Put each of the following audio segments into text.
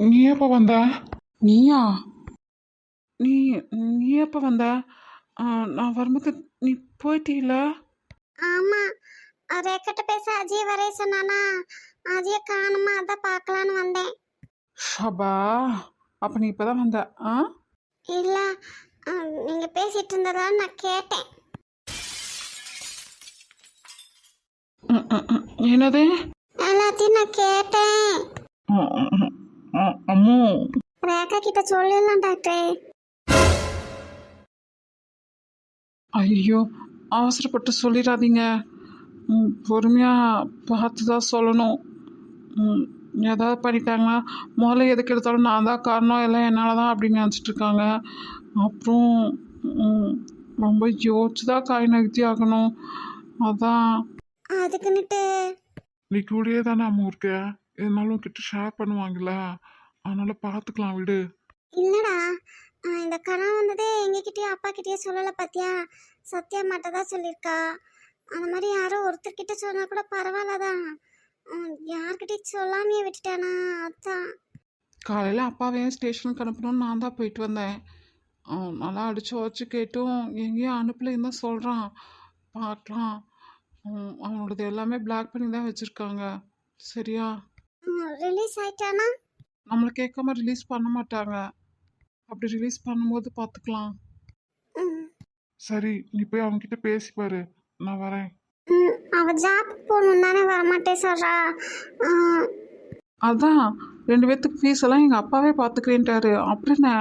நீ எப்போ வந்த? நீயா? நீ நீ எப்போ வந்த? நான் வரும்போது நீ போயிட்டீல? ஆமா, ரேக்கட்ட பேச அஜய் வரே சொன்னானா, அஜய காணுமா, அதான் பார்க்கலான்னு வந்தேன். ஷபா, அப்போ நீ இப்போதான் வந்த? இல்ல, நீங்க பேசிட்டு இருந்ததா நான் கேட்டேன். என்னது? எல்லாத்தையும் நான் கேட்டேன். அம்மோ, ரேக்கா கிட்ட சொல்லலாம் டாக்டர். ஐயோ, அவசரப்பட்டு சொல்லிடாதீங்க. பொறுமையா பார்த்து தான் சொல்லணும். ஏதாவது பண்ணிட்டாங்கன்னா முதல்ல எதுக்கு எடுத்தாலும் நான் தான் காரணம், எல்லாம் என்னால் தான் அப்படின்னு நினச்சிட்டு இருக்காங்க. அப்புறம் ரொம்ப யோசிச்சு தான் காய் நகர்த்தி ஆகணும். அதான். அதுக்குன்னுட்டு நீ கூடயே தானே அம்மா இருக்க, இருந்தாலும் கிட்ட ஷேர் பண்ணுவாங்கல்ல, அதனால பார்த்துக்கலாம் விடு. இல்லடா, இந்த கனவு வந்ததே எங்ககிட்டயும் அப்பா கிட்டயும் சொல்லல பாத்தியா, சத்யா மட்டும் தான் சொல்லியிருக்கா. அந்த மாதிரி யாரோ ஒருத்தர்கிட்ட சொன்னா கூட பரவாயில்லதான், யார்கிட்டயும் சொல்லாமே விட்டுட்டானா, அதான். காலையில் அப்பாவையும் ஸ்டேஷனுக்கு அனுப்பணும்னு நான் தான் போயிட்டு வந்தேன். நல்லா அடிச்சு வச்சு கேட்டும் எங்கேயும் அனுப்பலைன்னு தான் சொல்கிறான். பார்க்கலாம். அவனோடது எல்லாமே பிளாக் பண்ணி தான் வச்சுருக்காங்க. சரியா? ரிலீஸ் ஆயிட்டானா? நம்மளை கேட்காம ரிலீஸ் பண்ண மாட்டாங்க. அப்படி ரிலீஸ் பண்ணும்போது பார்த்துக்கலாம். சரி, நீ போய் அவன்கிட்ட பேசி பாரு, நான் வரேன். அவ ஜாப் போகணும் தானே வரமாட்டேன் சொல்றா. அதான் 2 பேர்த்துக்கு ஃபீஸ் எல்லாம் எங்கள் அப்பாவே பார்த்துக்கிறேன்ட்டாரு. அப்படின்னா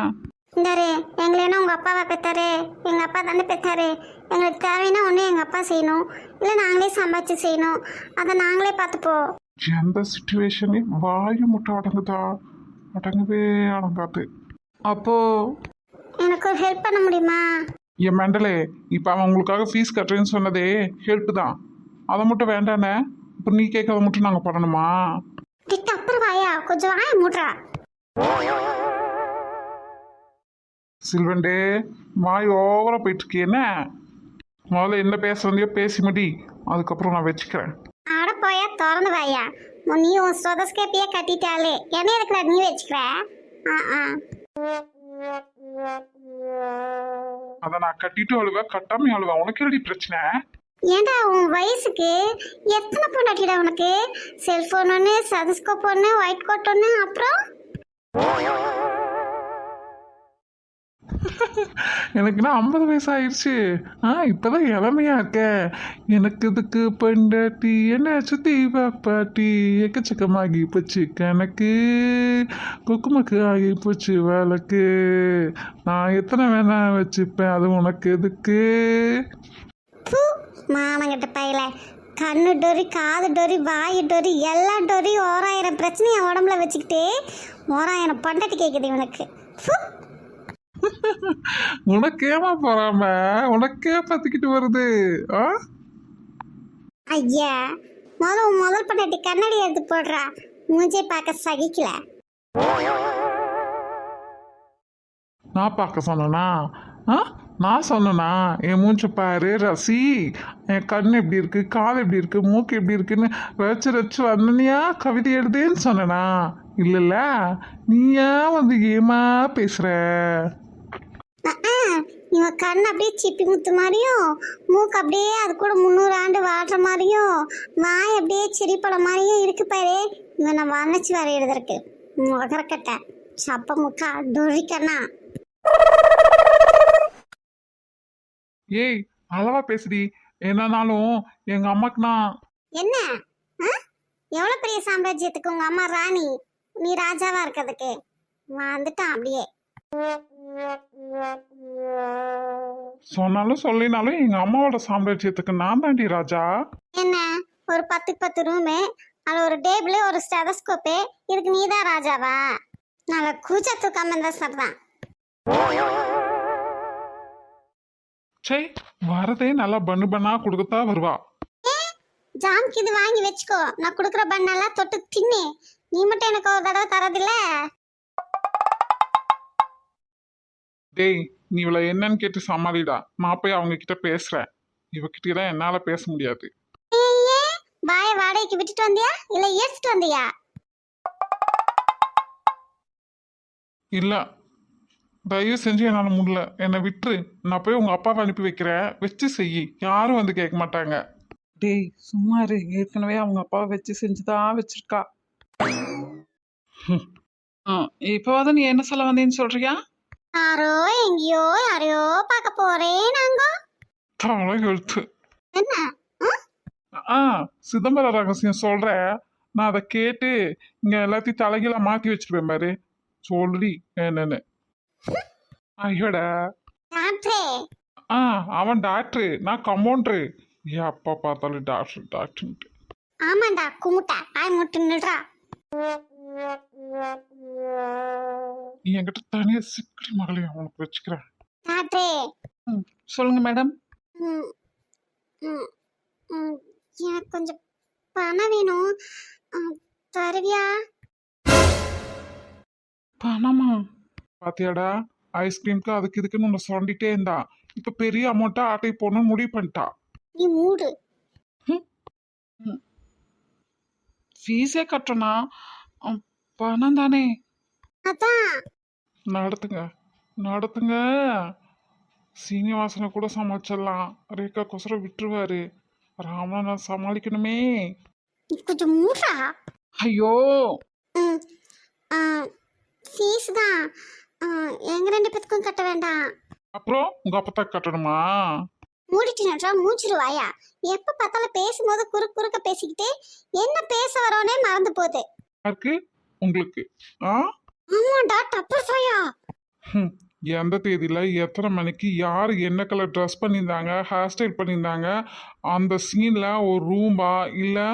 இந்தாரு, எங்களை என்ன உங்கள் அப்பாவை பெற்றாரு? எங்கள் அப்பா தானே பெற்றாரு. எங்களுக்கு தேவைன்னா ஒன்று எங்கள் அப்பா செய்யணும், இல்லை நாங்களே சம்பாதிச்சு செய்யணும். அதை நாங்களே பார்த்துப்போம். எந்த சுச்சுவேஷன்லையும் வாயு முட்டை அடங்குதா? அடங்கவே அடங்காது. அப்போ எனக்கு ஒரு ஹெல்ப் பண்ண முடியுமா? என் மெண்டலே, இப்போ அவன் உங்களுக்காக ஃபீஸ் கட்டுறேன்னு சொன்னதே ஹெல்ப் தான். அதை மட்டும் வேண்டானே, இப்போ நீ கேட்கறத மட்டும் நாங்கள் பண்ணணுமா? கிட்ட அப்புறம் வாயா, கொஞ்சம் வாய மூட்றா. சில்வண்டே, வாய் ஓவராக போயிட்டுருக்கு. என்ன முதல்ல என்ன பேசுறதையோ பேசி முடி, அதுக்கப்புறம் நான் வச்சுக்கிறேன். ஆட போயா, திறந்து வாயா. நீ உன் சொதஸ்கேப்பியே கட்டிட்டாலே என்ன இருக்கிற நீ வச்சுக்கிற? அதை நான் கட்டிட்டு அழுவா, கட்டாம அழுவா, உனக்கு எப்படி பிரச்சனை? ஏண்டா உன் வயசுக்கு எத்தனை பொண்டாட்டிடா உனக்கு? செல்போன் ஒன்று, சதஸ்கோப் ஒன்று, ஒயிட் கோட் ஒன்று, அப்புறம் எனக்குன்னா 50 வயசு ஆயிடுச்சு. இப்போதான் இளமையா இருக்க. எனக்கு இதுக்கு பெண்டாட்டி என்ன சுத்தி பாட்டி, எக்கச்சக்கமாகி போச்சு கணக்கு, குக்குமக்கு ஆகி போச்சு வழக்கு, நான் எத்தனை வேணா வச்சுப்பேன், அது உனக்கு எதுக்கு? மாமங்கிட்ட பையில கண்ணு டொரி, காது டொரி, வாயு டொரி, எல்லா டொரி, 1000 பிரச்சனையை உடம்புல வச்சுக்கிட்டு 1000 பொண்டாட்டி கேட்குது இவனுக்கு. உனக்கேமா போறாம, உனக்கே பத்திக்கிட்டு வருது. ஐயா, முதல் பொண்டாட்டி கண்ணாடி எடுத்து போடுறா, மூஞ்சை பார்க்க சகிக்கல. நான் பார்க்க சொன்னா? நான் சொன்னா? என் மூஞ்ச பாரு, ரசி, என் கண் எப்படி இருக்கு, காது எப்படி இருக்கு, மூக்கு எப்படி இருக்குன்னு வச்சு வந்தனியா கவிதை எழுதுன்னு சொன்னா? இல்லைல்ல, நீயா வந்து ஏமா பேசுற? இவன் கண் அப்படியே சிப்பி முத்து மாதிரியும், மூக்கு அப்படியே அது கூட 300 ஆண்டு வாடுற மாதிரியும், வாய் அப்படியே செடிப்பழம் மாதிரியும் இருக்கு பாரு. இவன் நான் வர்ணிச்சு வரையிறதற்கு முகரக்கட்ட சப்ப முக்கா டொரிக்கண்ணா. ஏய், அளவா பேசுடி. என்னன்னாலும் எங்க அம்மாக்கு நான் என்ன? எவ்வளவு பெரிய சாம்ராஜ்யத்துக்கு உங்க அம்மா ராணி, நீ ராஜாவா இருக்கிறதுக்கு வந்துட்டான் அப்படியே. சொன்னாலும் சொல்லினாலும் எங்க அம்மாவோட சாம்ராஜ்யத்துக்கு நான் தாண்டி ராஜா. என்ன, ஒரு 10 ரூமு, அது ஒரு டேபிள், ஒரு ஸ்டெதஸ்கோப்பு, இதுக்கு நீதான் ராஜாவா? நாங்க கூச்சா தூக்காம இருந்தா சார்தான். சே, வரதே நல்லா பண்ணா கொடுக்கத்தா வருவா. ஜாம்க்கு இது வாங்கி வச்சுக்கோ, நான் கொடுக்குற பண்ணெல்லாம் தொட்டு தின்னு. நீ மட்டும் எனக்கு ஒரு தடவை தரதில்ல. டேய், நீ இவளை என்னன்னு கேட்டு சமாளிடா. நான் போய் அவங்க கிட்ட பேசுறேன். இவகிட்ட தான் என்னால பேச முடியாது. பாய வாடகைக்கு விட்டுட்டு வந்தியா இல்ல எடுத்துட்டு வந்தியா? இல்லை, தயவு செஞ்சு என்னால் முடியல, என்னை விட்டுரு. நான் போய் உங்கள் அப்பாவை அனுப்பி வைக்கிறேன், வச்சு செய், யாரும் வந்து கேட்க மாட்டாங்க. டேய் சும்மா இரு, ஏற்கனவே அவங்க அப்பாவை வச்சு செஞ்சுதான் வச்சிருக்கா. இப்போவாது நீ என்ன சொல்ல வந்தேன்னு சொல்றியா? யாரோ எங்கேயோ யாரையோ பார்க்க போறேன் நாங்க. தலை எழுத்து. என்ன? ஆ, சிதம்பர ரகசியம் சொல்கிறேன், நான் அதை கேட்டு இங்கே எல்லாத்தையும் தலைகீழ மாற்றி வச்சிருப்பேன் பாரு. சொல்லி என்னன்னு. ஐயோடா. டாக்டரே. ஆ, அவன் டாக்டரு, நான் கம்பவுண்டரு. ஏன் அப்பா பார்த்தாலும் டாக்டர் டாக்டர்ன்ட்டு. ஆமாண்டா குமுட்டா பாய் முட்டுன்னுடுறா. நீ என்கிட்ட தனியாக சிக்கடி மகளையும் அவனுக்கு வச்சுக்கிறேன். டாக்டரே. சொல்லுங்க மேடம். ம், ம், ம், எனக்கு கொஞ்சம் பணம் வேணும். தருவியா? பணமா? பாத்தியாடா, ஐஸ்கிரீம்க்கு அதுக்கு இதுக்குன்னு ஒன்று சொல்லிட்டே இருந்தா, இப்போ பெரிய அமௌண்ட்டாக ஆட்டை போடணும்னு முடிவு பண்ணிட்டா. நீ மூடு. ஃபீஸே கட்டணா, பணம் தானே. அதான். நடத்துங்க நடத்துங்க. சீனிவாசனை கூட சமாளிச்சிடலாம், ரேகா கொசரம் விட்டுருவாரு. ராமனை நான் சமாளிக்கணுமே. நீ கொஞ்சம் மூடுறா. ஐயோ ம், ஃபீஸ் தான். எங்க ரெண்டு பேத்துக்கும் கட்ட வேண்டாம். அப்புறம் உங்க அப்பத்தா கட்டணுமா? மூடிட்டுனா மூச்சிருவாயா? எப்ப பார்த்தாலும் பேசும்போது குறுக்க பேசிக்கிட்டு என்ன பேச வரோனே மறந்து போகுது. யாருக்கு? உங்களுக்கு. ஆ, ஆமாண்டா தப்பு சாயா. ஹம், எந்த தேதியில் எத்தனை மணிக்கு யார் என்ன கலர் ட்ரெஸ் பண்ணியிருந்தாங்க, ஹேர் ஸ்டைல் பண்ணியிருந்தாங்க, அந்த சீனில் ஒரு ரூம்பா இல்லை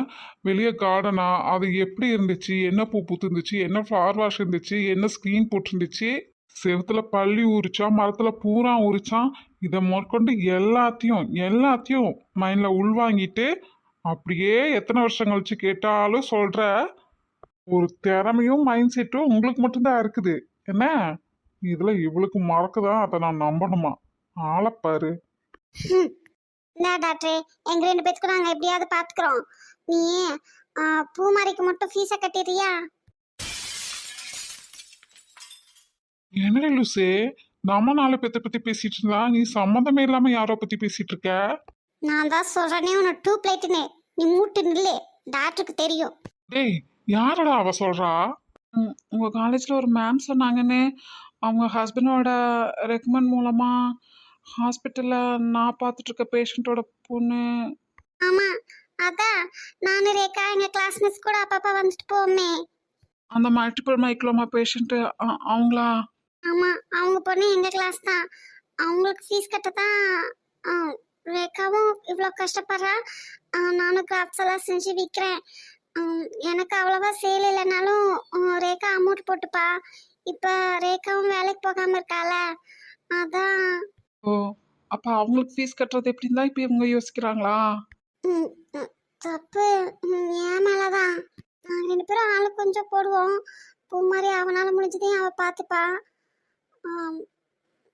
வெளியே கார்டனா, அது எப்படி இருந்துச்சு, என்ன பூ பூத்துருந்துச்சு, என்ன ஃப்ளவர் வாஷ் இருந்துச்சு, என்ன ஸ்க்ரீன் போட்டிருந்துச்சு, செவுத்துல பள்ளி உரிச்சா மரத்தில் பூரா உரிச்சான், இதை முதற்கொண்டு எல்லாத்தையும் மைண்டில் உள்வாங்கிட்டு அப்படியே எத்தனை வருஷம் கழிச்சு கேட்டாலும் சொல்கிற ஒரு திறமையும் மைண்ட் செட்டும் உங்களுக்கு மட்டும்தான் இருக்குது. என்ன இதில் இவளுக்கு மறக்குதான், அதை நான் நம்பணுமா? ஆளப்பாரு. என்ன டாக்டரே, எங்க ரெண்டு பேத்துக்கும் நாங்க எப்படியாவது பாத்துக்கிறோம். நீ பூமாரிக்கு மட்டும் ஃபீஸை கட்டிடுறியா? என்ன லூசே, நம்ம 4 பேத்த பத்தி பேசிட்டு இருந்தா நீ சம்மந்தமே இல்லாம யாரோ பத்தி பேசிட்டு இருக்க. நான் தான் சொல்றேனே உன்னை டூ பிளேட்டுன்னு. நீ மூட்டு நில்லு, டாக்டருக்கு தெரியும். டேய், யாரடா அவ சொல்றா? உங்கள் காலேஜில் ஒரு மேம் சொன்னாங்கன்னு, அவங்க ஹஸ்பண்டோட ரெக்கமெண்ட் மூலமாக ஹாஸ்பிட்டலில் நான் பார்த்துட்ருக்க பேஷண்ட்டோட பொண்ணு. ஆமா, அதான் நானு ரேகா எங்க கிளாஸ் மிஸ் கூட அப்பப்ப வந்துட்டு போமே. அந்த மல்டிபிள் மைக்ரோமா பேஷண்ட்டு அவங்களா? ஆமா, அவங்க பொண்ணு எங்க கிளாஸ் தான். அவங்களுக்கு ஃபீஸ் கட்ட தான் ரேகாவும் இவ்வளோ கஷ்டப்படுறா. நானும் கிராஃப்ட்ஸ் எல்லாம் செஞ்சு விற்கிறேன். எனக்கு அவ்வளோவா சேல் இல்லைனாலும் ரேகா அமௌண்ட் போட்டுப்பா. இப்போ ரேகாவும் வேலைக்கு போகாமல் இருக்கால, அதான். ஓ, அப்போ அவங்களுக்கு ஃபீஸ் கட்டுறது எப்படின்னு தான் இப்போ இவங்க யோசிக்கிறாங்களா? ம், ம், தப்பு என் மேலே தான். நாங்கள் ரெண்டு பேரும் ஆளு கொஞ்சம் போடுவோம். பூ மாதிரி அவனால முடிஞ்சதையும் அவள் பார்த்துப்பா.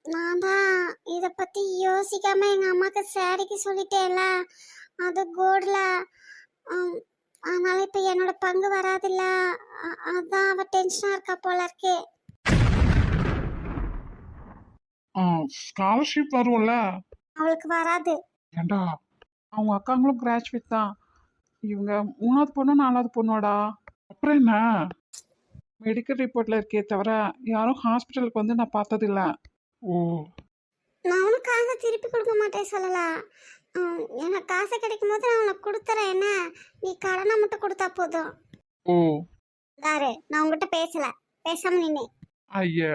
நான் தான் இதை பற்றி யோசிக்காமல் எங்கள் அம்மாவுக்கு சாரிக்கு சொல்லிட்டேன்ல, அது கோல்டில். அதனால இப்போ என்னோட பங்கு வராதில்ல, அதான் அவள் டென்ஷனாக இருக்கா போல இருக்கே. ஸ்காலர்ஷிப் வரும்ல? அவளுக்கு வராது. ஏண்டா, அவங்க அக்காங்களும் கிராஜுவேட் தான். இவங்க 3வது பொண்ணு 4வது பொண்ணோடா. அப்புறம் என்ன? மெடிக்கல் ரிப்போர்ட்டில் இருக்கே தவிர யாரும் ஹாஸ்பிட்டலுக்கு வந்து நான் பார்த்ததில்ல. ஓ, நான் உனக்கு காசை திருப்பி கொடுக்க மாட்டேன் சொல்லல. எனக்கு காசை கிடைக்கும் போது நான் உனக்கு கொடுத்துறேன். என்ன, நீ கடனை மட்டும் கொடுத்தா போதும். ஓ, தாரு, நான் உங்ககிட்ட பேசாம நின்னே. ஐயா,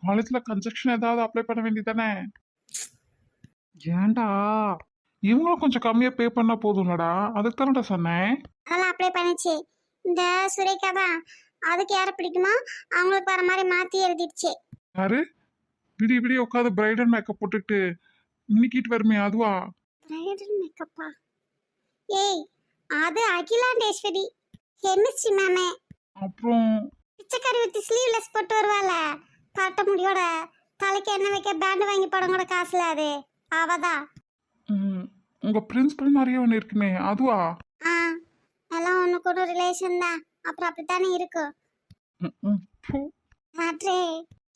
காலேஜ்ல கன்ஸ்ட்ரக்ஷன் ஏதாவது அப்ளை பண்ண வேண்டியதானே? ஏன்டா? இவங்களும் கொஞ்சம் கம்மியா பே பண்ணா போதும்லடா, அதுக்கு தானடா சொன்னேன். அதெல்லாம் அப்ளை பண்ணிச்சு. இந்த சுரேகா தான், அதுக்கு யாரை பிடிக்குமா அவங்களுக்கு வர மாதிரி மாற்றி எழுதிடுச்சு. யாரு? விடிய விடிய உட்காந்து பிரைடல் மேக்கப் போட்டுட்டு இன்னைக்கிட்டு வருமே, அதுவா? பிரைடல் மேக்கப்பா? ஏய், அது அகிலாண்டேஸ்வரி, கெமிஸ்ட்ரி மேமே. அப்புறம் பிச்சைக்காரி ஊற்றி ஸ்லீவ்லெஸ் போட்டு வருவாள, கரெக்ட முடியோட, தலைக்கு என்ன வைக்க பேண்ட் வாங்கி படம் கூட காசுல, அது அவதான். உங்க பிரின்சிபல் மாதிரியே ஒன்று இருக்குமே, அதுவா? எல்லாம் ஒன்று கூட ரிலேஷன் தான், அப்புறம் அப்படித்தானே இருக்கும். ம், ம். போ. டாக்டரே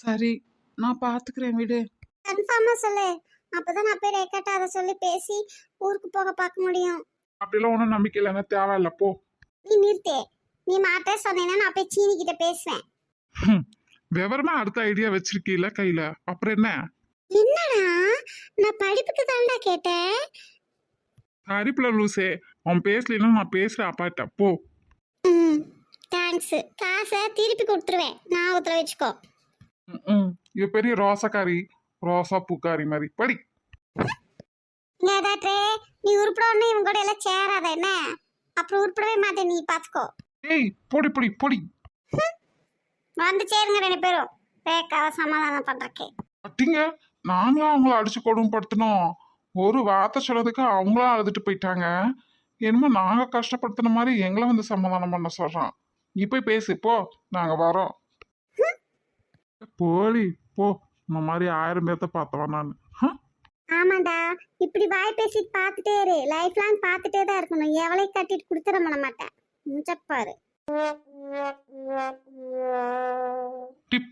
சரி, நான் பார்த்துக்கிறேன் விடு. கன்ஃபார்மா சொல்லு. அப்பதான் நான் போய் ரேக்காட்ட அதை சொல்லி பேசி ஊருக்கு போக பார்க்க முடியும். அப்படிலாம் ஒன்றும் நம்பிக்கை இல்லைன்னா தேவையில்ல போ. நீ நிறுத்தே. நீ மாட்ட சொன்னேன்னா நான் போய் சீனி கிட்ட பேசுவேன். ஹம், விவரமா அடுத்த ஐடியா வச்சிருக்கீல கையில, அப்புறம் என்ன? என்னடா நான் படிப்புக்கு தான்டா கேட்டேன். சரிப்புல லூசே, அவன் பேசலைன்னா நான் பேசுறேன் அப்பாட்ட போ. ம் தேங்க்ஸ். காசை திருப்பி கொடுத்துருவேன். ஞாபகத்தில் வச்சுக்கோ. இது பெரிய ரோசக்காரி, ரோசா பூக்காரி மாதிரி படி. இங்க டாக்டரே, நீ உருப்படணும்னு இவங்க கூட எல்லாம் சேராத என்ன? அப்புறம் உருப்படவே மாட்டேன், நீ பார்த்துக்கோ. ஏய் பொடி பொடி பொடி. வந்து சேருங்க 2 பேரும். ரேக்காவை சமாதானம் பண்றக்கே. அட்டிங்க, நாங்களும் அவங்கள அடிச்சு கொடுமைப்படுத்தினோம். ஒரு வார்த்தை சொன்னதுக்கு அவங்களும் அழுதுட்டு போயிட்டாங்க. என்னமோ நாங்க கஷ்டப்படுத்தின மாதிரி எங்களை வந்து சமாதானம் பண்ண சொல்றான். நீ போய் பேசு போ, நாங்க வரோம். போடி போ, இந்த மாதிரி 1000 பேர்த்த பார்த்தவன் நான். ஆமாண்டா, இப்படி வாய் பேசிட்டு பார்த்துட்டே இரு. லைஃப் லாங் பார்த்துட்டே தான் இருக்கணும். எவளையும் கட்டிட்டு கொடுத்துட பண்ண மாட்டேன். முச்சப்பாரு.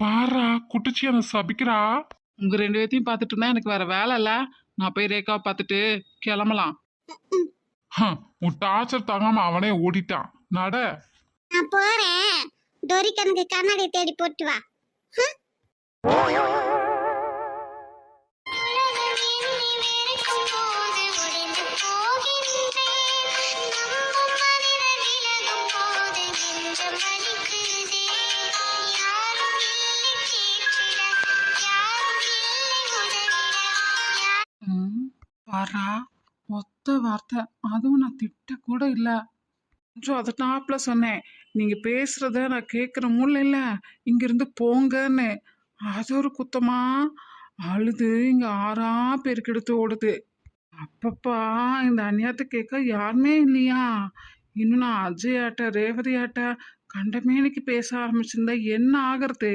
பாரா குட்டிச்சி என்ன சபிக்கிறா. உங்க 2 பேர்த்தையும் பார்த்துட்டு இருந்தா எனக்கு வேற வேலை இல்ல. நான் போய் ரேகாவை பார்த்துட்டு கிளம்பலாம். உன் டார்ச்சர் தாங்காம அவனே ஓடிட்டான். நட. நான் போறேன். டொரிக்கனுக்கு கண்ணாடி தேடி போட்டு வா. பாரா, ஒத்த வார்த்தை, அதுவும் நான் திட்ட கூட இல்ல. கொஞ்சம் அதை டாப்ல சொன்னேன். நீங்க பேசுறத நான் கேட்குற மூல இல்ல, இங்க இருந்து போங்கன்னு. அது ஒரு குத்தமா அழுது இங்க 6 பேருக்கு எடுத்து ஓடுது. அப்பப்பா, இந்த அநியாயத்தை கேட்க யாருமே இல்லையா? இன்னும் நான் அஜய் ஆட்ட ரேவதி ஆட்ட கண்டமேனிக்கு பேச ஆரம்பிச்சிருந்தா என்ன ஆகிறது?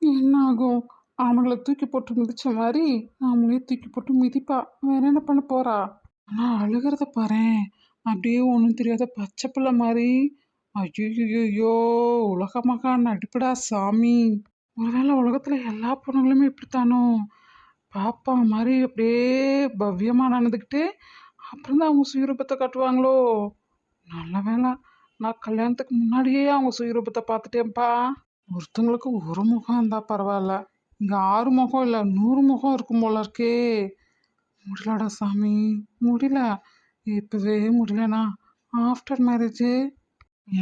என்ன ஆகும்? அவங்கள தூக்கி போட்டு மிதிச்ச மாதிரி நம்மளே தூக்கி போட்டு மிதிப்பா. வேற என்ன பண்ண போறா? ஆனா அழுகிறத பாரேன், அப்படியே ஒன்றும் தெரியாத பச்சை பிள்ளை மாதிரி. ஐயோ, உலகமாக நடிப்புடா சாமி. ஒருவேளை உலகத்துல எல்லா பொண்ணுங்களுமே இப்படித்தானோ? பாப்பா மாதிரி அப்படியே பவ்யமா நடந்துக்கிட்டு அப்புறம் தான் அவங்க சுயரூபத்தை காட்டுவாங்களோ? நல்ல வேலை, நான் கல்யாணத்துக்கு முன்னாடியே அவங்க சுயரூபத்தை பார்த்துட்டேன்ப்பா. ஒருத்தவங்களுக்கு ஒரு முகம் இருந்தா பரவாயில்ல, இங்க 6 முகம் இல்லை 100 முகம் இருக்கும் போல இருக்கே. முடியலடா சாமி, முடியல. இப்பவே முடியலனா ஆஃப்டர் மேரேஜ்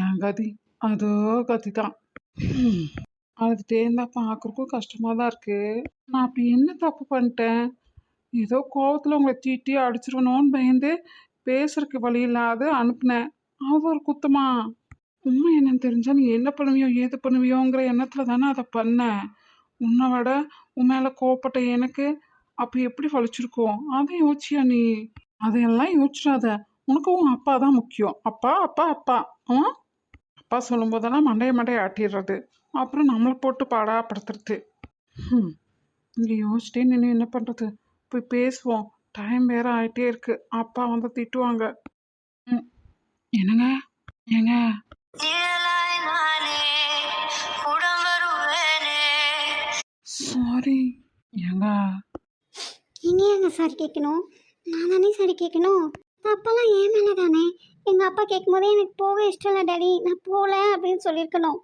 என் கதி அதோ கதி தான். அழுதுட்டே இருந்தா பார்க்கறக்கும் கஷ்டமா தான் இருக்கு. நான் அப்படி என்ன தப்பு பண்ணிட்டேன்? ஏதோ கோவத்துல உங்களை தீட்டி அடிச்சிடணும்னு பயந்து பேசுறதுக்கு வழி இல்லாத அனுப்புனேன். அது ஒரு குத்தமா? உண்மை என்னன்னு தெரிஞ்சா நீ என்ன பண்ணுவியோ ஏது பண்ணுவியோங்கிற எண்ணத்துல தானே அதை பண்ண. உன்னை விட உன் மேல கோவப்பட்ட எனக்கு அப்ப எப்படி வலிச்சிருக்கோம்? அதை யோசிச்சியா நீ? அதையெல்லாம் யோசிச்சிடாத. உனக்கு உன் அப்பா தான் முக்கியம். அப்பா அப்பா அப்பா. அப்பா சொல்லும் போதெல்லாம் மண்டைய ஆட்டிடுறது, அப்புறம் நம்மளை போட்டு பாடாப்படுத்துறது. இங்கே யோசிச்சிட்டே நின்று என்ன பண்றது? போய் பேசுவோம். டைம் வேற ஆயிட்டே இருக்கு. அப்பா வந்து திட்டுவாங்க. என்னங்க ஏங்க? சாரி ஏங்க. நீங்க ஏங்க சாரி கேட்கணும்? நான் தானே சாரி கேட்கணும். தப்பெல்லாம் ஏன் மேலே தானே. எங்கள் அப்பா கேட்கும் போதே எனக்கு போக இஷ்டம் இல்லை டாடி, நான் போகல அப்படின்னு சொல்லியிருக்கணும்.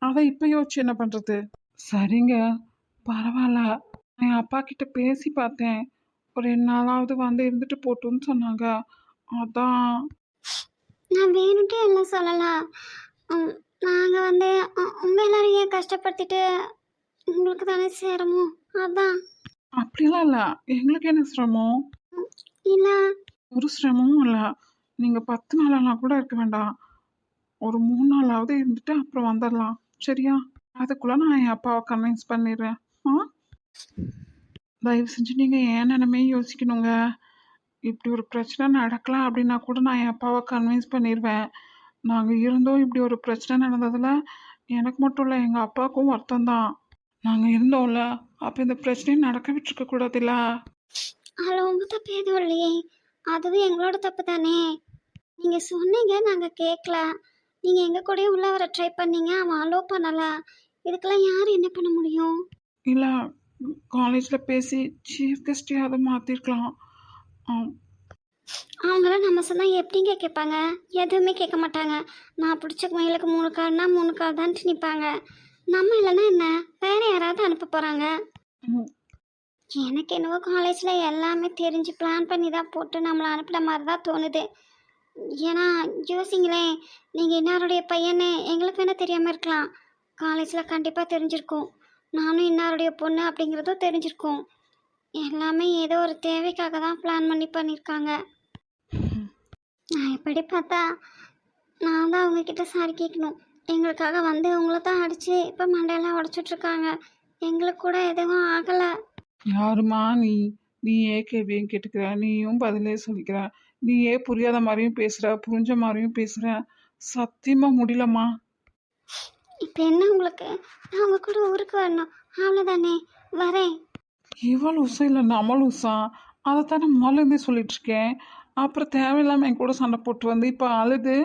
அதை இப்போ யோசிச்சு என்ன பண்றது? சரிங்க, பரவாயில்ல. என் அப்பா கிட்ட பேசி பார்த்தேன். ஒரு 2 நாளாவது வந்து இருந்துட்டு போட்டுன்னு சொன்னாங்க. அதான். நான் வேணும்ட்டே எல்லாம் சொல்லலாம். நாங்கள் வந்து உங்கள் எல்லாரும் ஏன் கஷ்டப்படுத்திட்டு உங்களுக்கு தானே சேரமோ அதான். அப்படிலாம் இல்லை, எங்களுக்கு என்ன சிரமம்? இல்லை ஒரு சிரமமும் இல்லை. நீங்கள் 10 நாளெல்லாம் கூட இருக்க வேண்டாம். ஒரு 3 நாளாவது இருந்துட்டு அப்புறம் வந்துடலாம். சரியா? அதுக்குள்ள நான் என் அப்பாவை கன்வின்ஸ் பண்ணிடுறேன். தயவு செஞ்சு நீங்கள் ஏன் நிலைமே யோசிக்கணுங்க. இப்படி ஒரு பிரச்சனை நடக்கலாம் அப்படின்னா கூட நான் என் அப்பாவை கன்வின்ஸ் பண்ணிடுவேன். நாங்கள் இருந்தோம் இப்படி ஒரு பிரச்சனை நடந்ததில் எனக்கு மட்டும் இல்லை எங்கள் அப்பாவுக்கும் வருத்தம் தான். நாங்கள் இருந்தோம்ல, அப்போ இந்த பிரச்சனையை நடக்க விட்டுருக்க கூடாதுல்ல. அதில் உங்கள் தப்பு எதுவும் இல்லையே. அதுவும் எங்களோட தப்பு தானே. நீங்கள் சொன்னீங்க, நாங்கள் கேட்கல. நீங்கள் எங்கள் கூடயே உள்ளே வர ட்ரை பண்ணீங்க, அவன் அலோவ் பண்ணலை. இதுக்கெல்லாம் யார் என்ன பண்ண முடியும்? இல்லை, காலேஜில் பேசி சீஃப் கெஸ்ட்டையாவது மாற்றிருக்கலாம். அவங்களாம் நம்ம சொன்னால் எப்படிங்க கேட்பாங்க? எதுவுமே கேட்க மாட்டாங்க. நான் பிடிச்ச மயிலுக்கு 3 கால்னா 3 கால் தான்ட்டு நிற்பாங்க. நம்ம இல்லைன்னா என்ன, வேறு யாராவது அனுப்ப போகிறாங்க. எனக்கு என்னவோ காலேஜில் எல்லாமே தெரிஞ்சு பிளான் பண்ணி தான் போட்டு நம்மளை அனுப்பின மாதிரி தான் தோணுது. ஏன்னா யோசிங்களேன், நீங்கள் இன்னாருடைய பையன்னு எங்களுக்கு வேணால் தெரியாமல் இருக்கலாம், காலேஜில் கண்டிப்பாக தெரிஞ்சிருக்கும். நானும் இன்னாருடைய பொண்ணு அப்படிங்கிறதும் தெரிஞ்சிருக்கும். எல்லாமே ஏதோ ஒரு தேவைக்காக தான் பிளான் பண்ணி பண்ணியிருக்காங்க. நான் எப்படி பார்த்தா நான் தான் அவங்கக்கிட்ட சாரி கேட்கணும். எங்களுக்காக வந்து உங்களை தான் அடித்து இப்போ மண்டையெல்லாம் உடச்சிட்ருக்காங்க. எங்களுக்கு கூட எதுவும் ஆகலை. யாருமா நீ? நீயே கேள்வியும் கேட்டுக்கிற, நீயும் பதிலே சொல்லிக்கிற, நீயே புரியாத மாதிரியும் பேசுகிற, புரிஞ்ச மாதிரியும் பேசுகிற. சத்தியமாக முடியலம்மா. இப்போ என்ன உங்களுக்கு? நான் உங்கள் கூட ஊருக்கு வரணும், அவ்வளோதானே, வரேன். இவள் உசா இல்லை நம்மள் உசா, அதைத்தானே முதலேருந்தே சொல்லிட்டு இருக்கேன். அப்புறம் தேவையில்லாமல் என் கூட சண்டை போட்டு வந்து இப்போ அழுது.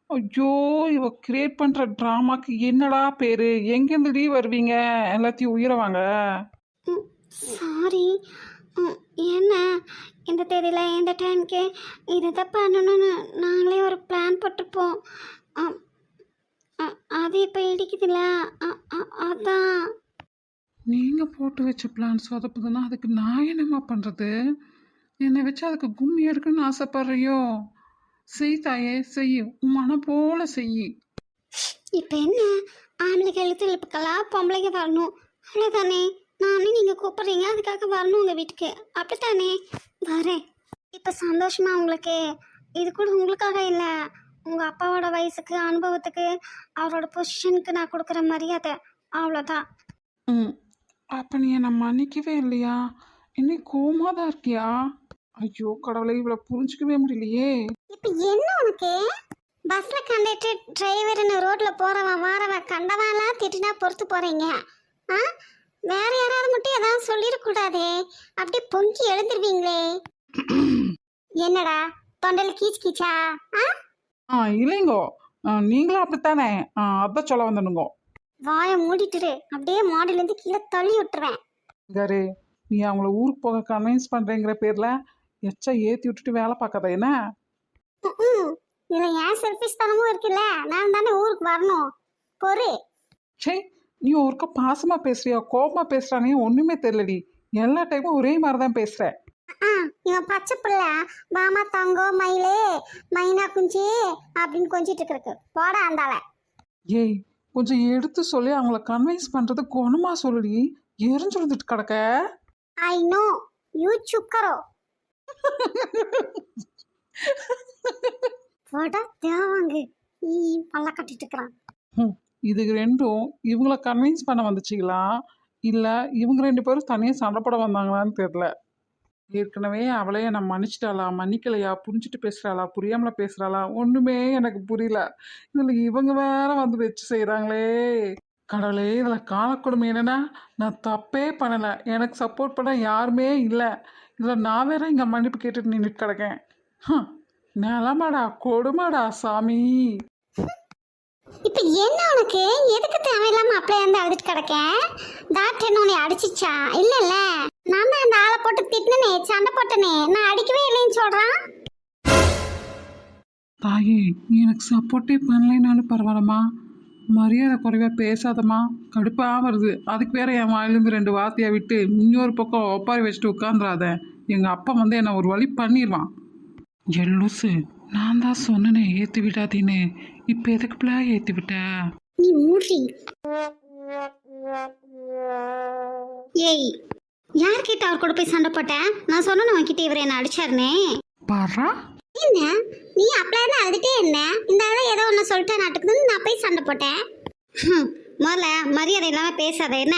ஐயோ, இவ கிரியேட் பண்ணுற ட்ராமாக்கு என்னடா பேர்? எங்கேருந்துடி வருவீங்க எல்லாத்தையும் உயிரவாங்க? சாரி. என்ன இந்த தேதியில் இந்த டைமுக்கு இதை தான் பண்ணணும்னு நாங்களே ஒரு பிளான் போட்டிருப்போம். அது இப்போ இடிக்குதுல்ல, அதான். நீங்கள் போட்டு வச்ச பிளான் சொதப்புதுன்னா அதுக்கு நான் என்னம்மா பண்ணுறது? என்னை வச்சு அதுக்கு கும்மி எடுக்கணும்னு ஆசைப்படுறியோ? செய் தாயே, செய், உன் மனம் போல செய். இப்போ என்ன, ஆம்பளைக்கு எழுத்து எழுப்புக்கலாம், பொம்பளைங்க வரணும், அவ்வளோதானே. நானும் நீங்கள் கூப்பிட்றீங்க, அதுக்காக வரணும் உங்கள் வீட்டுக்கு, அப்படித்தானே, வரேன். இப்போ சந்தோஷமா உங்களுக்கு? இது கூட உங்களுக்காக இல்லை, உங்கள் அப்பாவோட வயசுக்கு அனுபவத்துக்கு அவரோட பொசிஷனுக்கு நான் கொடுக்குற மரியாதை, அவ்வளோதான். அப்போ நீ என்னை மன்னிக்கவே இல்லையா? இன்னும் கோமா தான் இருக்கியா? ஐயோ கடவுளை, இவ்வளோ புரிஞ்சிக்கவே முடியலையே. இப்போ என்ன உனக்கு? பஸ்ஸில் கண்டக்டர் டிரைவர்னு ரோட்டில் போகிறவன் வாரவன் கண்டவன்லாம் திட்டினா பொறுத்து போகிறீங்க. வேற யாராவது மட்டும் ஏதாவது சொல்லிடக்கூடாதே, அப்படி பொங்கி எழுந்துருவீங்களே. என்னடா தொண்டையில் கீச் கீச்சா? இல்லைங்கோ, நீங்களும் அப்படித்தானே? அதான் சொல்ல வந்தனுங்கோ. வாயை மூடிட்டுரு, அப்படியே மாடிலேருந்து கீழே தள்ளி விட்டுருவேன். கரு, நீ அவங்கள ஊருக்கு போக கன்வின்ஸ் பண்ணுறேங்கிற பேரில் எச்சா ஏற்றி விட்டுட்டு வேலை பார்க்காத என்ன? இதில் ஏன் செல்ஃபிஷ் தனமும் இருக்குல்ல, நான் தானே ஊருக்கு வரணும், பொறு. சே, நீ ஒருக்கா பாசமாக பேசுறியா கோபமாக பேசுகிறானே ஒன்றுமே தெரியலடி. எல்லா டைமும் ஒரே மாதிரி தான் பேசுகிற. இவன் பச்சை பிள்ளை மாமா தங்கம் மயிலே மைனா குஞ்சு அப்படின்னு கொஞ்சிட்டு இருக்கு, போட அந்தால. ஏய், கொஞ்சம் எடுத்து சொல்லி அவங்கள கன்வின்ஸ் பண்ணுறது குணமாக சொல்லுடி, எரிஞ்சு விழுந்துட்டு கிடக்க. ஐ நோ யூ சுக்கரோ. போட தேவாங்க பல்ல கட்டிட்டு இருக்கிறான். இதுக்கு ரெண்டும் இவங்கள கன்வின்ஸ் பண்ண வந்துச்சிங்களா இல்லை இவங்க 2 பேரும் தனியாக சண்டை போட வந்தாங்களான்னு தெரில. ஏற்கனவே அவளையே நான் மன்னிச்சிட்டாளா மன்னிக்கலையா, புரிஞ்சுட்டு பேசுகிறாளா புரியாமல பேசுகிறாளா ஒன்றுமே எனக்கு புரியல. இதில் இவங்க வேற வந்து வச்சு செய்கிறாங்களே. கடவுளே, இதில் காலக்கொடுமை என்னென்னா, நான் தப்பே பண்ணலை, எனக்கு சப்போர்ட் பண்ண யாருமே இல்லை, இதில் நான் வேற இங்கே மன்னிப்பு கேட்டுட்டு நின்றுட்டு கிடக்கேன். நிலமாடா கொடுமாடா சாமி. இப்போ என்ன உனக்கு? எதுக்கு தேவையில்லாம அப்படியே வந்து அழுதுட்டு கிடக்க? டாக்டர் என்ன உன்னை அடிச்சிச்சா? இல்லைல்ல, நான் தான் அந்த ஆளை போட்டு திட்டினே, சண்டை போட்டனே, நான் அடிக்கவே இல்லைன்னு சொல்கிறான். தாயே, நீ எனக்கு சப்போர்ட்டே பண்ணலைனாலும் பரவாயில்லம்மா, மரியாதை குறைவாக பேசாதம்மா, கடுப்பாக வருது. அதுக்கு வேற என் வாயிலேருந்து 2 வார்த்தையாக விட்டு இன்னொரு பக்கம் ஒப்பாரி வச்சுட்டு உட்காந்துடாத. எங்கள் அப்பா வந்து என்னை ஒரு வழி பண்ணிடுவான். எல்லூசு, நான் தான் சொன்னேனே ஏற்றி விடாதீன்னு, இப்போ எதுக்கு பிள்ளை ஏற்றி விட்ட? நீ மூடி. ஏய், யார்கிட்ட அவர் கூட போய் சண்டை போட்ட? நான் சொன்னேன் உன்கிட்ட இவர் என்ன அடிச்சாருனே. பாரா, என்ன நீ அப்படியே தான் அழுதுட்டே இருந்த, இந்த ஆளை ஏதோ ஒன்று சொல்லிட்டு நாட்டுக்குன்னு நான் போய் சண்டை போட்டேன். முதல்ல மரியாதை இல்லாமல் பேசாத என்ன?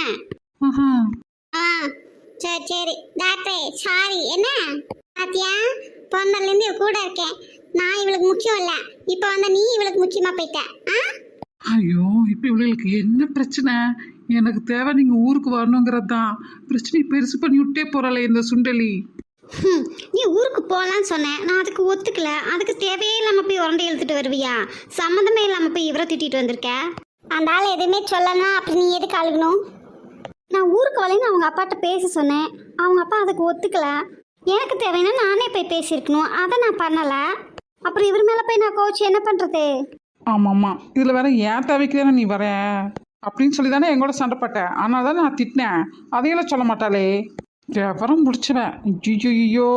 சரி சரி டாக்டரே சாரி. என்ன பாத்தியா, பிறந்தலேருந்து இவ கூட இருக்கேன், நான் இவளுக்கு முக்கியம் இல்லை, இப்போ வந்து நீ இவளுக்கு முக்கியமாக போயிட்ட. ஐயோ, இப்போ இவளுக்கு என்ன பிரச்சனை? எனக்கு தேவை நீங்கள் ஊருக்கு வரணுங்கிறது தான். பிரச்சனையை பெருசு பண்ணி விட்டே போகிறாளே இந்த சுண்டலி. நீ ஊருக்கு போகலான்னு சொன்னேன், நான் அதுக்கு ஒத்துக்கல. அதுக்கு தேவையே இல்லாமல் போய் உரண்டை இழுத்துட்டு வருவியா? சம்மந்தமே இல்லாமல் போய் இவரை திட்டிட்டு வந்திருக்க. அந்த ஆள் எதுவுமே சொல்லலாம், அப்படி நீ எதுக்கு அழுகணும்? நான் ஊருக்கு வரலைன்னு அவங்க அப்பாட்ட பேச சொன்னேன், அவங்க அப்பா அதுக்கு ஒத்துக்கல. எனக்கு தேவைன்னா நானே போய் பேசியிருக்கணும், அதை நான் பண்ணலை. அப்புறம் இவர் மேலே போய் நான் கோச்சு என்ன பண்ணுறது? ஆமாம்மா, இதில் வேற ஏன் தேவைக்கு தானே நீ வர அப்படின்னு சொல்லி தானே எங்கூட சண்டை போட்டேன். ஆனால் தான் நான் திட்டினேன், அதையெல்லாம் சொல்ல மாட்டாளே. விவரம் முடிச்சுவேன். ஐயோ,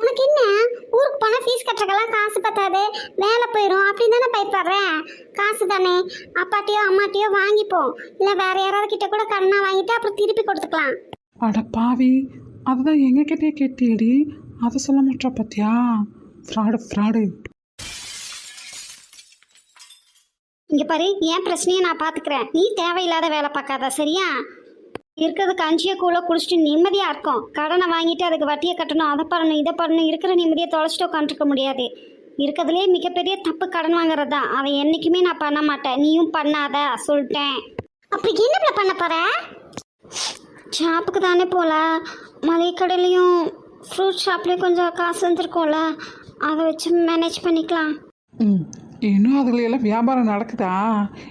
உனக்கு என்ன, ஊருக்கு போனால் ஃபீஸ் கட்டுறக்கெல்லாம் காசு பத்தாது, வேலை போயிடும் அப்படின்னு தானே பயப்படுறேன். காசு தானே, அப்பாட்டையோ அம்மாட்டையோ வாங்கிப்போம், இல்லை வேற யாராவது கிட்ட கூட கடனா வாங்கிட்டு அப்புறம் திருப்பி கொடுத்துக்கலாம். அட பாவி, அதுதான் எங்ககிட்டே கேட்டியடி, அதை சொல்ல மாட்டா பார்த்தியா? ஃப்ராடு. இங்கே பாரு, என் பிரச்சனையை நான் பார்த்துக்கிறேன், நீ தேவையில்லாத வேலை பார்க்காத, சரியா? இருக்கிறதுக்கு அஞ்சிய கூழ குடிச்சிட்டு நிம்மதியாக இருக்கும். கடனை வாங்கிட்டு அதுக்கு வட்டியை கட்டணும், அதை பண்ணணும் இதை பண்ணணும், இருக்கிற நிம்மதியை தொலைச்சிட்டு உட்காந்துருக்க முடியாது. இருக்கிறதுலே மிகப்பெரிய தப்பு கடன் வாங்குறது தான். அதை என்றைக்குமே நான் பண்ண மாட்டேன், நீயும் பண்ணாத சொல்லிட்டேன். அப்படி என்ன பண்ண போற? ஷாப்புக்கு தானே போகல, மளிகை கடையிலையும் ஃப்ரூட் ஷாப்லேயும் கொஞ்சம் காசு வந்துருக்கோம்ல, அதை வச்சு மேனேஜ் பண்ணிக்கலாம். இன்னும் அதுல எல்லாம் வியாபாரம் நடக்குதா?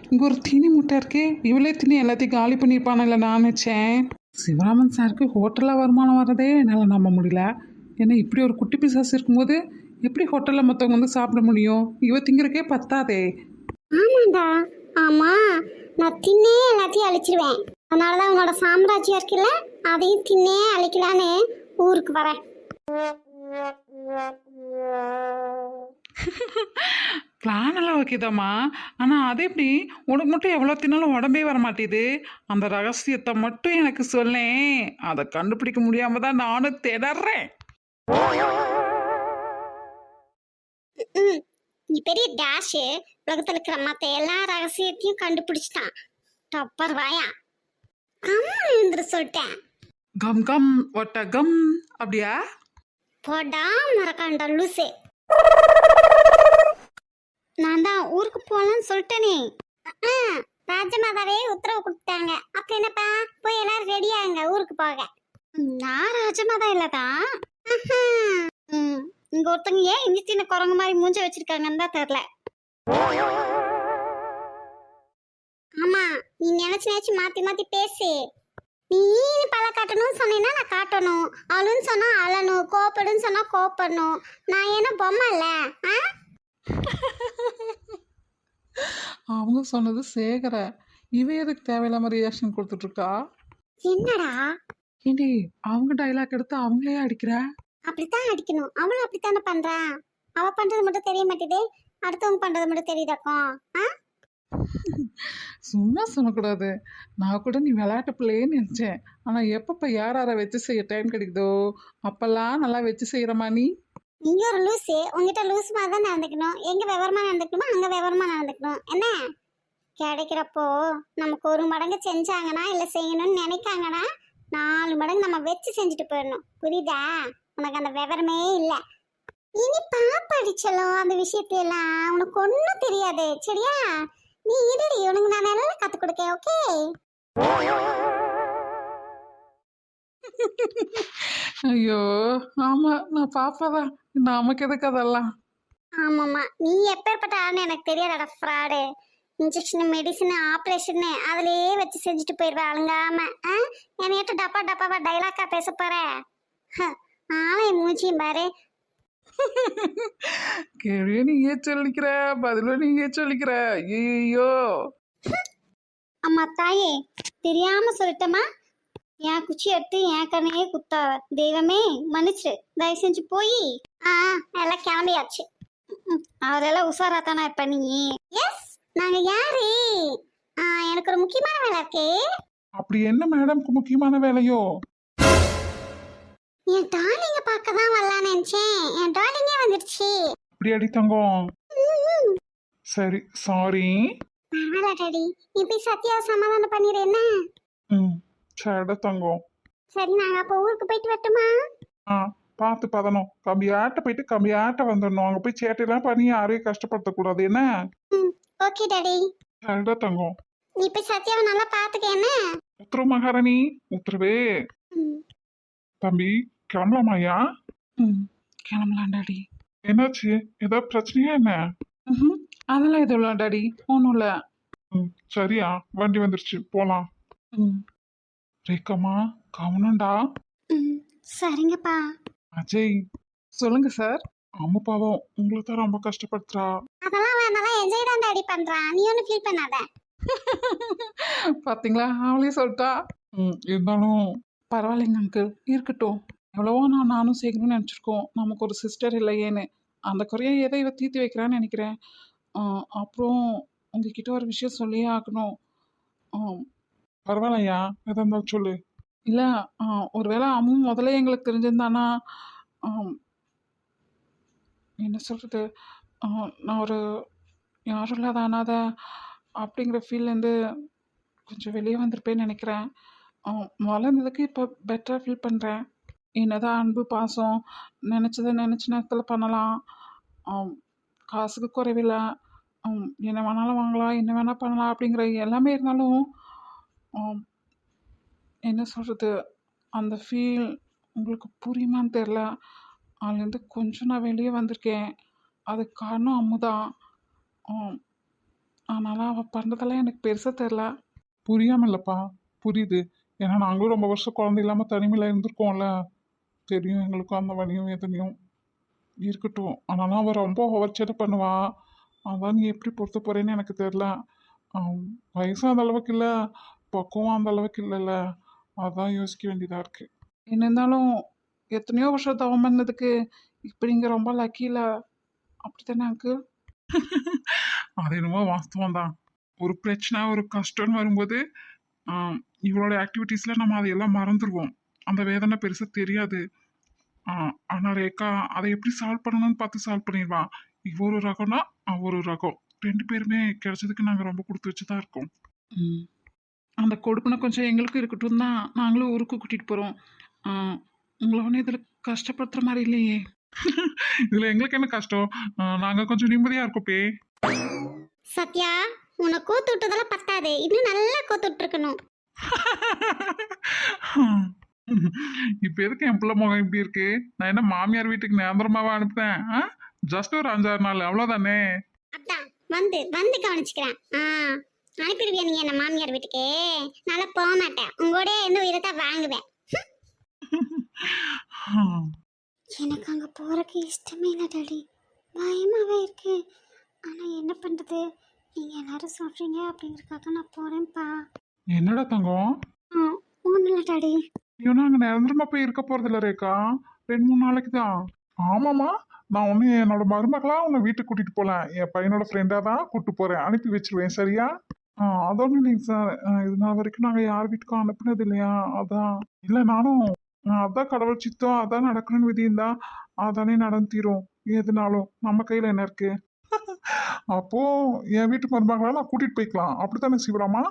இங்கே ஒரு தீனி முட்டை இருக்கு, இவளே திணி எல்லாத்தையும் காலி பண்ணியிருப்பானல்ல நான் நினச்சேன். சிவராமன் சாருக்கு ஹோட்டலில் வருமானம் வர்றதே என்னால் நம்ப முடியல. ஏன்னா இப்படி ஒரு குட்டி பிசாசு இருக்கும்போது எப்படி ஹோட்டலில் மற்றவங்க வந்து சாப்பிட முடியும்? இவ திங்கிறக்கே பத்தாதே. ஆமாண்டா, ஆமாம், நான் தின்னே எல்லாத்தையும் அழிச்சிருவேன். அதனால தான் உன்னோட சாம்ராஜ்யம் இருக்குல்ல, அதையும் தின்னே அழிக்கலான்னு ஊருக்கு வரேன். பிளான் எல்லாம் ஓகேதாம்மா, ஆனால் அது எப்படி உனக்கு மட்டும் எவ்வளோ தின்னாலும் உடம்பே வர மாட்டேது? அந்த ரகசியத்தை மட்டும் எனக்கு சொல்லேன், அதை கண்டுபிடிக்க முடியாம தான் நானும் திணறேன். நீ பெரிய டேஷு, உலகத்தில் இருக்கிற மற்ற எல்லா ரகசியத்தையும் கண்டுபிடிச்சிட்டான். டப்பர் வாயா, கம்மல் இருந்துரு சொல்லிட்டேன். கம் கம் ஒட்டகம் அப்படியா? போடா மறக்காண்டா லூசே. நான் தான் ஊருக்கு போகலான்னு சொல்லிட்டேனே. ராஜமாதாவே உத்தரவு கொடுத்தாங்க. அப்ப என்னப்பா, போய் எல்லாரும் ரெடியாங்க ஊருக்கு போக. நான் ராஜமாதா இல்லதான். இங்க ஒருத்தங்க ஏன் இஞ்சி சின்ன குரங்கு மாதிரி மூஞ்ச வச்சிருக்காங்கன்னு தான் தெரியல. ஆமா, நீ நினைச்சு மாத்தி மாத்தி பேசு. நீ பல காட்டணும்னு சொன்னீங்கன்னா நான் காட்டணும், அழுன்னு சொன்னா அழணும், கோப்படுன்னு சொன்னா கோப்படணும். நான் என்ன பொம்மை இல்ல? அவங்க சொன்னது சேகர, இவ எதுக்கு தேவையில்லாம ரியாக்ஷன் கொடுத்துட்டு இருக்கா? என்னடா ஏண்டி அவங்க டைலாக் எடுத்து அவங்களே அடிக்கிற? அப்படித்தான் அடிக்கணும், அவளும் அப்படித்தானே பண்றா. அவ பண்றது மட்டும் தெரிய மாட்டேது, அடுத்தவங்க பண்றது மட்டும் தெரியுதாக்கும். சும்மா சொல்லக்கூடாது. நான் கூட நீ விளையாட்டு பிள்ளையேன்னு நினைச்சேன். ஆனா எப்பப்ப யாரை வச்சு செய்ய டைம் கிடைக்குதோ அப்பெல்லாம் நல்லா வச்சு செய்யறமா நீ. நீங்க ஒரு லூசு, உங்ககிட்ட லூஸ் மாதிரி தான் நடந்துக்கணும். எங்க விவரமா நடந்துக்கணுமோ அங்க விவரமா நடந்துக்கணும். என்ன கிடைக்கிறப்போ நமக்கு ஒரு மடங்கு செஞ்சாங்கன்னா இல்ல செய்யணும்னு நினைக்காங்கன்னா 4 மடங்கு நம்ம வச்சு செஞ்சுட்டு போயிடணும். புரியுதா? உனக்கு அந்த விவரமே இல்லை. இனி பாப்படிச்சலும் அந்த விஷயத்தையெல்லாம் உனக்கு ஒன்றும் தெரியாது, சரியா? நீ இருடி, உனக்கு நான் நல்லா கத்து கொடுக்க. ஓகே? ஐயோ ஆமா, நான் பாப்பாதான். நமக்கு எதுக்கு அதெல்லாம்? ஆமாம்மா, நீ எப்பேற்பட்ட ஆள்னு எனக்கு தெரியாதடா ஃப்ராடு. இன்ஜெக்ஷனு மெடிசனு ஆப்ரேஷனு அதிலேயே வச்சு செஞ்சுட்டு போயிடுவேன் அழுங்காம. என்னையிட்ட டப்பாவா டைலாக்கா பேச போற? ஆளையும் மூச்சியும் பாரு. கேள்வியும் நீங்க சொல்லிக்கிற, பதிலும் நீங்க சொல்லிக்கிற. ஐயோ அம்மா தாயே, தெரியாம சொல்லிட்டமா, என் குச்சி எடுத்து என் கண்ணையே குத்தாத. தெய்வமே மன்னிச்சிரு, தயவு செஞ்சு போய். எல்லாம் கிளம்பியாச்சு. அவரெல்லாம் உஷாரா தானே இப்ப நீ? எஸ், நாங்க யாரு? எனக்கு ஒரு முக்கியமான வேலை இருக்கே. அப்படி என்ன மேடம்க்கு முக்கியமான வேலையோ? என் டார்லிங்க பார்க்க தான் வரலான்னு நினைச்சேன், என் டார்லிங்கே வந்துடுச்சு. அப்படி அடி தங்கம். சரி, சாரி. பரவாயில்ல டாடி, நீ போய் சத்யாவை சமாதானம் பண்ணிடு. என்ன? சட தங்கம். சரி, நாங்க அப்போ ஊருக்கு போயிட்டு வரட்டுமா? பார்த்து பதணும். கம்பியாட்ட போயிட்டு கம்பியாட்ட வந்துடணும். அங்க போய் சேட்டையெல்லாம் பண்ணி யாரையும் கஷ்டப்படுத்தக்கூடாது. என்ன? Okay daddy. சட தங்கம். நீ போய் சத்யாவை நல்லா பாத்துக்க. என்ன? உத்தரவு மகாராணி, உத்தரவே. தம்பி கிளம்பலாமாயா? ம் கிளம்பலாம் டாடி. என்னாச்சு? ஏதாவது பிரச்சனையா என்ன? ம் அதெல்லாம் எதுவும் இல்லை டாடி, ஒன்றும் இல்லை. ம் சரியா, வண்டி வந்துருச்சு, போலாம். ம் ரேக்கம்மா, கவனம்டா. ம் சரிங்கப்பா. அஜய், சொல்லுங்க சார். அம்மா பாவம் உங்களை தான் ரொம்ப கஷ்டப்படுத்துறா. அதெல்லாம் அவன் நல்லா என்ஜாய் தான் டாடி பண்றான், நீ ஒன்றும் ஃபீல் பண்ணாத. பார்த்தீங்களா, அவளே சொல்லிட்டா. இருந்தாலும் பரவாயில்லைங்க அங்கிள், இருக்கட்டும். எவ்வளவோ நானும் சேர்க்கணும்னு நினச்சிருக்கோம், நமக்கு ஒரு சிஸ்டர் இல்லையேன்னு. அந்த குறையை எதை இவ தீர்த்து வைக்கிறான்னு நினைக்கிறேன். அப்புறம் உங்ககிட்ட ஒரு விஷயம் சொல்லியே ஆகணும். பரவாயில்லையா, எதா இருந்தாலும் சொல்லு. இல்லை, ஒருவேளை அம்மு முதல்ல எங்களுக்கு தெரிஞ்சிருந்தானா, ஆம், என்ன சொல்கிறது, நான் ஒரு யாரும் இல்லாத அனாதை அப்படிங்கிற ஃபீல்லேருந்து கொஞ்சம் வெளியே வந்திருப்பேன்னு நினைக்கிறேன். வளர்ந்ததுக்கு இப்போ பெட்டராக ஃபீல் பண்ணுறேன். என்னதான் அன்பு பாசம் நினச்சதை நினச்ச நேரத்தில் பண்ணலாம். காசுக்கு குறைவில்லை. என்ன வேணாலும் வாங்கலாம், என்ன வேணால் பண்ணலாம் அப்படிங்கிற எல்லாமே இருந்தாலும் என்ன சொல்கிறது, அந்த ஃபீல் உங்களுக்கு புரியுமான்னு தெரில. அதுலேருந்து கொஞ்சம் நான் வெளியே வந்திருக்கேன். அதுக்கு காரணம் அம்மு தான். அதனால் அவள் பண்ணுறதெல்லாம் எனக்கு பெருசாக தெரில. புரியாம இல்லப்பா, புரியுது. ஏன்னா நாங்களும் ரொம்ப வருஷம் குழந்தை இல்லாம தனிமையில இருந்திருக்கோம்ல. தெரியும் எங்களுக்கும் அந்த வலியும் வேதனையும். இருக்கட்டும், ஆனாலும் அவ ரொம்ப ஓவர்ச்சேட்டை பண்ணுவா. அதான் நீ எப்படி பொறுத்த போறேன்னு எனக்கு தெரியல. வயசும் அந்த அளவுக்கு இல்லை, பக்குவம் அந்த அளவுக்கு இல்லைல்ல. அதான் யோசிக்க வேண்டியதா இருக்கு. என்ன இருந்தாலும் எத்தனையோ வருஷம் தவம் பண்ணதுக்கு இப்போ நீங்கள் ரொம்ப லக்கியில், அப்படி தானே அங்கு? அது என்னமோ வாஸ்தவம் தான். ஒரு பிரச்சனை ஒரு கஷ்டம்னு வரும்போது இவளோட ஆக்டிவிட்டீஸில் நம்ம அதையெல்லாம் மறந்துடுவோம். அந்த வேதனை பெருசாக தெரியாது. ஆனால் ரேக்கா அதை எப்படி சால்வ் பண்ணணும்னு பார்த்து சால்வ் பண்ணிடுவான். இவ ஒரு ரகம்னா அவ ஒரு ரகம். ரெண்டு பேருமே கிடைச்சதுக்கு நாங்கள் ரொம்ப கொடுத்து வச்சு தான் இருக்கோம். அந்த கொடுப்பனை கொஞ்சம் எங்களுக்கும் இருக்கட்டும் தான் நாங்களும் ஊருக்கு கூட்டிகிட்டு போகிறோம். உங்களை ஒன்றும் இதில் கஷ்டப்படுத்துகிற மாதிரி இல்லையே. இதில் எங்களுக்கு என்ன கஷ்டம்? நாங்கள் கொஞ்சம் நிம்மதியாக இருக்கோப்பே. சத்யா, உன்னை கோத்து விட்டதெல்லாம் பத்தாது, இன்னும் நல்லா கோத்து விட்டுருக்கணும். இப்போ எதுக்கு என் பிள்ளை முகம் இப்படி இருக்கு? நான் என்ன மாமியார் வீட்டுக்கு நிரந்தரமாவா அனுப்புறேன்? ஜஸ்ட் ஒரு 5-6 நாள் அவ்வளோதானே. அதான் வந்து வந்து கவனிச்சுக்கிறேன். அனுப்பிடுவியா நீ என்ன மாமியார் வீட்டுக்கு? நல்லா போக மாட்டேன், உங்களோட இன்னும் உயிரத்தான் வாங்குவேன். எனக்கு அங்கே போகிறக்கு இஷ்டமே இல்லை டாடி, பயமாகவே இருக்கு. ஆனால் என்ன பண்ணுறது, நீங்கள் எல்லாரும் சொல்கிறீங்க அப்படிங்கிறதுக்காக நான் போகிறேன்ப்பா. என்னடா தங்கம்? ஒன்றும் இல்லை டாடி. இவனும் அங்கே நிரந்தரமா போய் இருக்க போறதில்ல ரேக்கா, 2-3 நாளைக்கு தான். ஆமாம்மா, நான் ஒன்று என்னோட மருமகளா உன்னை வீட்டுக்கு கூட்டிட்டு போகல, என் பையனோட ஃப்ரெண்டாக தான் கூப்பிட்டு போறேன். அனுப்பி வச்சிருவேன், சரியா? அதோட இல்லைங்க சார், இது நாள் வரைக்கும் நாங்கள் யார் வீட்டுக்கும் அனுப்புனது இல்லையா, அதான். இல்லை நானும் அதான் கடவுள் சித்தம், அதான் நடக்கணும்னு விதி இருந்தா அதானே நடந்தீரும். எதுனாலும் நம்ம கையில் என்ன இருக்கு? அப்போ என் வீட்டு மருமகளா நான் கூட்டிட்டு போய்க்கலாம், அப்படித்தானே சிவராமா?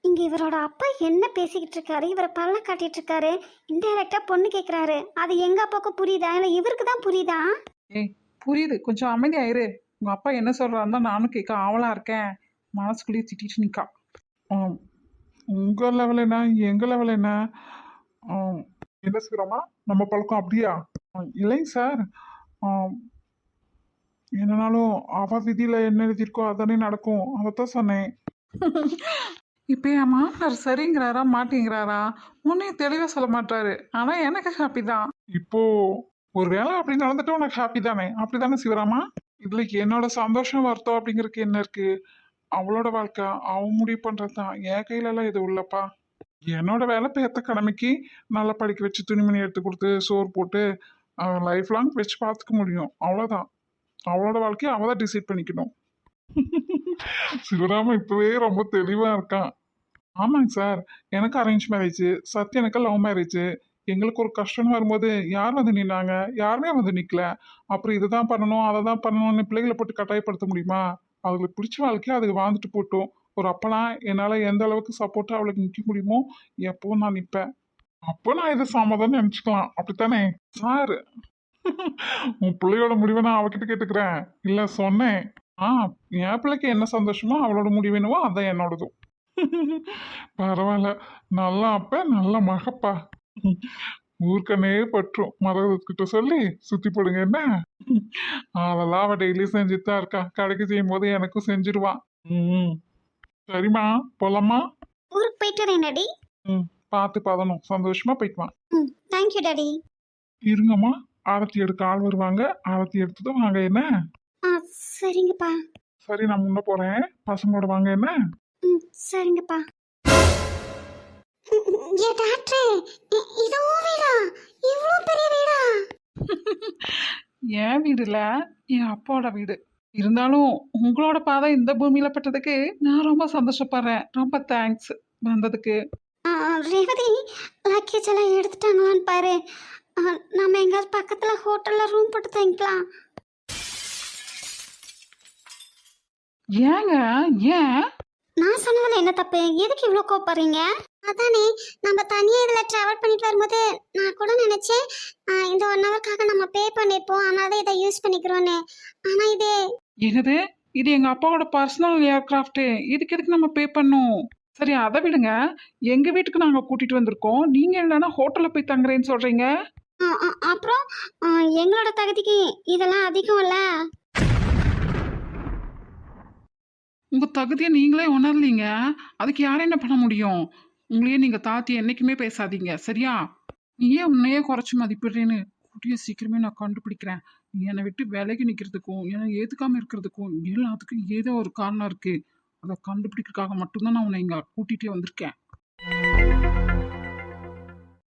இங்க இவரோட அப்பா என்ன பேசிக்கிட்டு இருக்காரு, இவரை பல்ல காட்டிட்டு இருக்காரு, இன்டைரக்டா பொண்ணு கேக்குறாரு. அது எங்க அப்பாவுக்கு புரியுதா இல்ல இவருக்கு தான் புரியுதா? ஏய் புரியுது, கொஞ்சம் அமைதியாயிரு. உங்கள் அப்பா என்ன சொல்கிறாருன்னு தான் நானும் கேட்க ஆவலாக இருக்கேன். மனசுக்குள்ளேயே திட்டிட்டு நிற்கா. உங்க லெவல் என்ன, எங்க லெவல் என்ன? என்ன சிவராமா, நம்ம பழக்கம் அப்படியா? இல்லைங்க சார், என்னனாலும் அவ விதியில என்ன எழுதியிருக்கோ அதானே நடக்கும், அதைத்தான் சொன்னேன். இப்போ என் மாமனார் சரிங்கிறாரா மாட்டேங்கிறாரா ஒன்றையும் தெளிவாக சொல்ல மாட்டாரு. ஆனால் எனக்கு ஹாப்பி தான். இப்போ ஒரு வேளை அப்படி நடந்துட்டு உனக்கு ஹாப்பி தானே, அப்படிதானே சிவராமா? இதுல என்னோட சந்தோஷம் வருத்தம் அப்படிங்கிறதுக்கு என்ன இருக்கு? அவளோட வாழ்க்கை அவ முடிவு பண்றது தான், என் கையில எல்லாம் எதுவும் இல்லப்பா. என்னோட வேலை பேத்த கடமைக்கு நல்லா படிக்க வச்சு துணிமணி எடுத்து கொடுத்து சோறு போட்டு லைஃப் லாங் வச்சு பார்த்துக்க முடியும், அவ்வளோதான். அவளோட வாழ்க்கையை அவள் தான் டிசைட் பண்ணிக்கணும். சிவராம இப்பவே ரொம்ப தெளிவா இருக்கான். ஆமாங்க சார், எனக்கு அரேஞ்ச் மேரேஜ், சத்யனுக்கு லவ் மேரேஜ். எங்களுக்கு ஒரு கஷ்டம்னு வரும்போது யார் வந்து நின்னாங்க? யாருமே வந்து நிற்கல. அப்புறம் இதை தான் பண்ணணும் அதை தான் பண்ணணும்னு பிள்ளைகளை போட்டு கட்டாயப்படுத்த முடியுமா? அவளுக்கு பிடிச்ச வாழ்க்கையை அதுக்கு வாழ்ந்துட்டு போட்டோம். ஒரு அப்பெல்லாம் என்னால் எந்த அளவுக்கு சப்போர்ட்டாக அவளுக்கு நிற்க முடியுமோ எப்பவும் நான் நிற்பேன். அப்போ நான் இதை சமாதானம் நினச்சிக்கலாம், அப்படித்தானே சார்? உன் பிள்ளையோட முடிவை நான் அவகிட்ட கேட்டுக்கிறேன், இல்லை சொன்னேன். என் பிள்ளைக்கு என்ன சந்தோஷமோ அவளோட முடிவு என்னவோ அதான் என்னோடதும். பரவாயில்ல, நல்லா அப்ப நல்ல மகப்பா. ஊர்க்கனே பற்றும் மரகதத்துக்கிட்ட சொல்லி சுத்தி போடுங்க என்ன. அதெல்லாம் அவ டெய்லி செஞ்சுட்டு தான் இருக்கா. கடைக்கு செய்யும் போது எனக்கும் செஞ்சிருவான். ம். சரிம்மா, போலாமா? ஊருக்கு போயிட்டு வரேன் டாடி. ம். பார்த்து பதணும், சந்தோஷமா போயிட்டு வா. ம், தேங்க்யூ டாடி. இருங்கம்மா, ஆரத்தி எடுக்க ஆள் வருவாங்க. ஆரத்தி எடுத்ததும் வாங்க என்ன. ஆ, சரிங்கப்பா. சரி, நான் முன்ன போறேன். பசங்களோட வாங்க என்ன. ம், சரிங்கப்பா. ஏ டாக்டரே, இது உன் வீடா? இவ்வளோ பெரிய வீடா? என் வீடுல என் அப்பாவோட வீடு இருந்தாலும் உங்களோட பாதை இந்த பூமியில பட்டதுக்கு நான் ரொம்ப சந்தோஷப்படுறேன். ரொம்ப தேங்க்ஸ் வந்ததுக்கு. ரேவதி, லக்கேஜ் எல்லாம் எடுத்துட்டாங்களான்னு பாரு. நம்ம எங்காவது பக்கத்தில் ஹோட்டலில் ரூம் போட்டு தங்கிக்கலாம். ஏங்க? ஏன்? நான் சொன்னதில் என்ன தப்பு? எதுக்கு இவ்வளோ கோப்படுறீங்க? அதானே, நம்ம தனியாக இதில் ட்ராவல் பண்ணிட்டு வரும்போது நான் கூட நினச்சேன் இந்த 1 ஹவர்க்காக நம்ம பே பண்ணியிருப்போம், அதனால தான் இதை யூஸ் பண்ணிக்கிறோன்னு. ஆனால் இது என்னது? இது எங்க அப்பாவோட பர்சனல் ஏர்கிராஃப்ட். இதுக்கு எதுக்கு நம்ம பே பண்ணோம்? சரி, அதை விடுங்க. எங்க வீட்டுக்கு நாங்க கூட்டிட்டு வந்திருக்கோம். நீங்க என்னன்னா ஹோட்டல்ல போய் தங்குறேன்னு சொல்றீங்க. அப்புறம் எங்களோட தகுதிக்கு இதெல்லாம் அதிகம்ல. உங்க தகுதியை நீங்களே உணரலீங்க. அதுக்கு யாரும் என்ன பண்ண முடியும்? உங்களையே நீங்க தாத்தி என்னைக்குமே பேசாதீங்க, சரியா? நீ ஏன் உன்னையே குறைச்சு மதிப்பிடுறேன்னு கூடிய சீக்கிரமே நான் கண்டுபிடிக்கிறேன். நீ என்னை விட்டு விலகி நிற்கிறதுக்கும் என்னை ஏத்துக்காம இருக்கிறதுக்கும் எல்லாத்துக்கும் ஏதோ ஒரு காரணம் இருக்கு. அதை கண்டுபிடிக்கிறதுக்காக மட்டும்தான் நான் உன்னை இங்க கூட்டிகிட்டே வந்திருக்கேன்.